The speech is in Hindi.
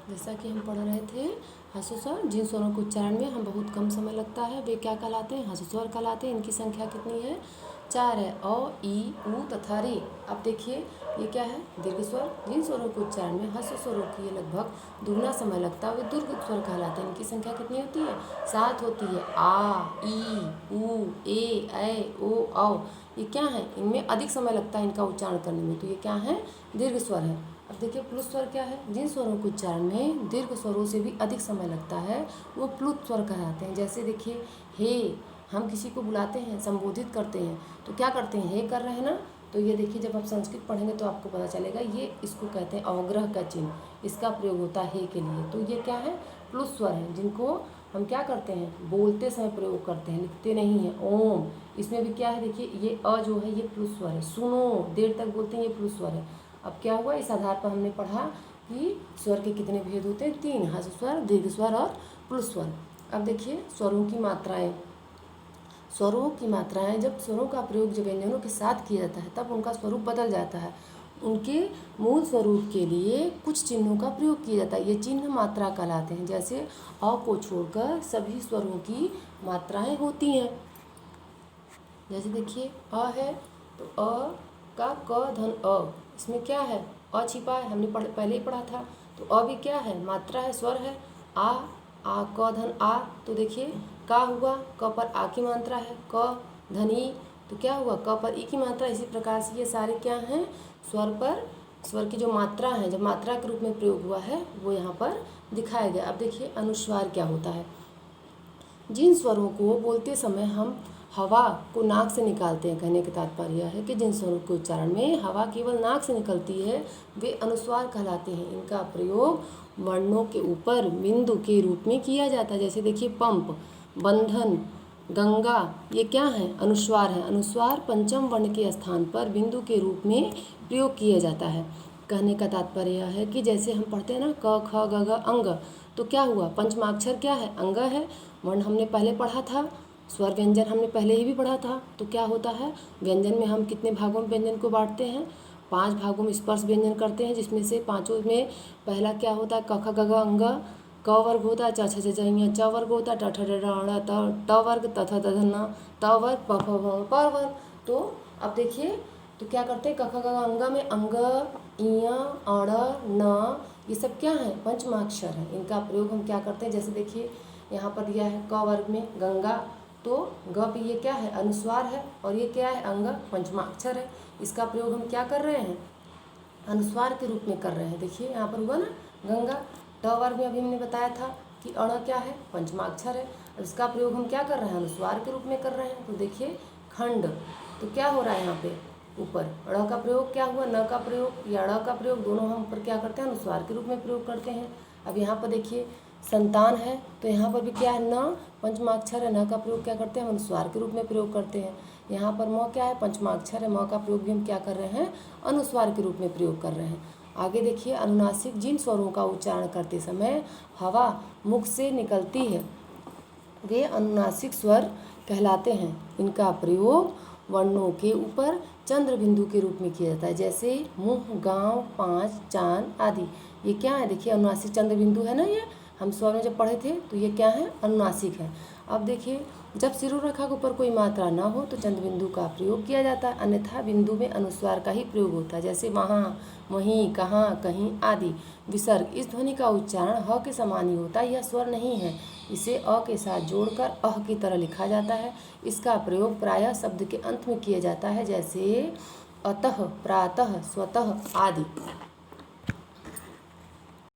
जैसा कि हम पढ़ रहे थे ह्रस्व स्वर जिन स्वरों के उच्चारण में हम बहुत कम समय लगता है वे क्या कहलाते हैं? ह्रस्व स्वर कहलाते हैं। इनकी संख्या कितनी है? 4 है। अ, ई, उ तथा रे। अब देखिए ये क्या है? दीर्घ स्वर। जिन स्वरों के उच्चारण में ह्रस्व स्वरों की लगभग दुगना समय लगता है वे दीर्घ स्वर कहलाते हैं। इनकी संख्या कितनी होती है? 7 होती है। आ, ई, उ, ए, ओ, औ। ये क्या है? इनमें अधिक समय लगता है इनका उच्चारण करने में, तो ये क्या है? दीर्घ स्वर है। अब देखिए प्लुत स्वर क्या है? जिन स्वरों के उच्चारण में दीर्घ स्वरों से भी अधिक समय लगता है वो प्लुत स्वर कहलाते हैं। जैसे देखिए हे, हम किसी को बुलाते हैं, संबोधित करते हैं तो क्या करते हैं? हे कर रहे हैं ना। तो ये देखिए जब आप संस्कृत पढ़ेंगे तो आपको पता चलेगा, ये इसको कहते हैं अवग्रह का चिन्ह, इसका प्रयोग होता है हे के लिए। तो ये क्या है? प्लुत स्वर है, जिनको हम क्या करते हैं? बोलते समय प्रयोग करते हैं, लिखते नहीं हैं। ओम, इसमें भी क्या है? देखिए ये अ जो है ये प्लुत स्वर है। सुनो, देर तक बोलते हैं, ये प्लुत स्वर है। अब क्या हुआ? इस आधार पर हमने पढ़ा कि स्वर के कितने भेद होते हैं? 3, ह्रस्व स्वर, दीर्घ स्वर और प्लुत स्वर। अब देखिए स्वरों की मात्राएं। स्वरों की मात्राएं, जब स्वरों का प्रयोग जब व्यंजनों के साथ किया जाता है तब उनका स्वरूप बदल जाता है। उनके मूल स्वरूप के लिए कुछ चिन्हों का प्रयोग किया जाता है, ये चिन्ह मात्रा कहलाते हैं। जैसे अ को छोड़कर सभी स्वरों की मात्राएं होती हैं। जैसे देखिए अ है तो अ का क धन अ, इसमें क्या है? अ छिपा है, हमने पहले ही पढ़ा था। तो अ भी क्या है? मात्रा है, स्वर है। आ क धन आ, तो देखिए का हुआ, क पर आ की मात्रा है। क धन ई, तो क्या हुआ? क पर ई की मात्रा। इसी प्रकार से ये सारे क्या हैं? स्वर पर स्वर की जो मात्रा है, जब मात्रा के रूप में प्रयोग हुआ है वो यहाँ पर दिखाया गया। अब देखिए अनुस्वार क्या होता है? जिन स्वरों को बोलते समय हम हवा को नाक से निकालते हैं, कहने का तात्पर्य यह है कि जिन स्वरों के उच्चारण में हवा केवल नाक से निकलती है वे अनुस्वार कहलाते हैं। इनका प्रयोग वर्णों के ऊपर बिंदु के रूप में किया जाता है। जैसे देखिए पंप, बंधन, गंगा, ये क्या है? अनुस्वार है। अनुस्वार पंचम वर्ण के स्थान पर बिंदु के रूप में प्रयोग किया जाता है। कहने का तात्पर्य यह है कि जैसे हम पढ़ते हैं ना क ख ग घ अंग, तो क्या हुआ? पंचमाक्षर क्या है? अंग है। वर्ण हमने पहले पढ़ा था, स्वर व्यंजन हमने पहले ही भी पढ़ा था। तो क्या होता है? व्यंजन में हम कितने भागों में व्यंजन को बांटते हैं? 5 भागों में स्पर्श व्यंजन करते हैं, जिसमें से पाँचों में पहला क्या होता है? क ख ग घ अंग। क वर्ग होता है, च छ ज ञ, च वर्ग होता है, ट ठ ड ढ़ ट वर्ग, त थ द ध न, त वर्ग, प फ भ प वर्ग। तो अब देखिए तो क्या करते हैं? क ख ग घ अंग में अंग, इय, अण, न, ये सब क्या है? पंचमाक्षर है। इनका प्रयोग हम क्या करते हैं? जैसे देखिए यहाँ पर दिया है क वर्ग में गंगा, तो ग पे ये क्या है? अनुस्वार है, और ये क्या है? अंग, पंचमाक्षर है। इसका प्रयोग हम क्या कर रहे हैं? अनुस्वार के रूप में कर रहे हैं। देखिए यहाँ पर हुआ ना गंगा। ट वर्ग में अभी हमने बताया था कि अण क्या है? पंचमाक्षर है। और इसका प्रयोग हम क्या कर रहे हैं? अनुस्वार के रूप में कर रहे हैं। तो देखिए खंड, तो क्या हो रहा है यहाँ पे? ऊपर ड़ का प्रयोग क्या हुआ? न का प्रयोग या ड़ का प्रयोग, दोनों हम ऊपर क्या करते हैं? अनुस्वार के रूप में प्रयोग करते हैं। अब यहाँ पर देखिए संतान है, तो यहाँ पर भी क्या है? न पंचमाक्षर है, न का प्रयोग क्या करते हैं? हम अनुस्वार के रूप में प्रयोग करते हैं। यहाँ पर म क्या है? पंचमाक्षर है, म का प्रयोग भी हम क्या कर रहे हैं? अनुस्वार के रूप में प्रयोग कर रहे हैं। आगे देखिए अनुनासिक, जिन स्वरों का उच्चारण करते समय हवा मुख से निकलती है वे अनुनासिक स्वर कहलाते हैं। इनका प्रयोग वर्णों के ऊपर चंद्र बिंदु के रूप में किया जाता है, जैसे मुँह, गांव, पाँच, चांद आदि। ये क्या है? देखिए अनुनासिक चंद्र बिंदु है ना, ये हम स्वर में जब पढ़े थे तो ये क्या है? अनुनासिक है। अब देखिए जब सिरोरेखा के ऊपर कोई मात्रा न हो तो चंद्र बिंदु का प्रयोग किया जाता है, अन्यथा बिंदु में अनुस्वार का ही प्रयोग होता है, जैसे वहाँ, वहीं, कहाँ, कहीं आदि। विसर्ग, इस ध्वनि का उच्चारण ह के समान ही होता है, यह स्वर नहीं है। इसे अ के साथ जोड़कर अह की तरह लिखा जाता है। इसका प्रयोग प्रायः शब्द के अंत में किया जाता है, जैसे अतः, प्रातः, स्वतः आदि।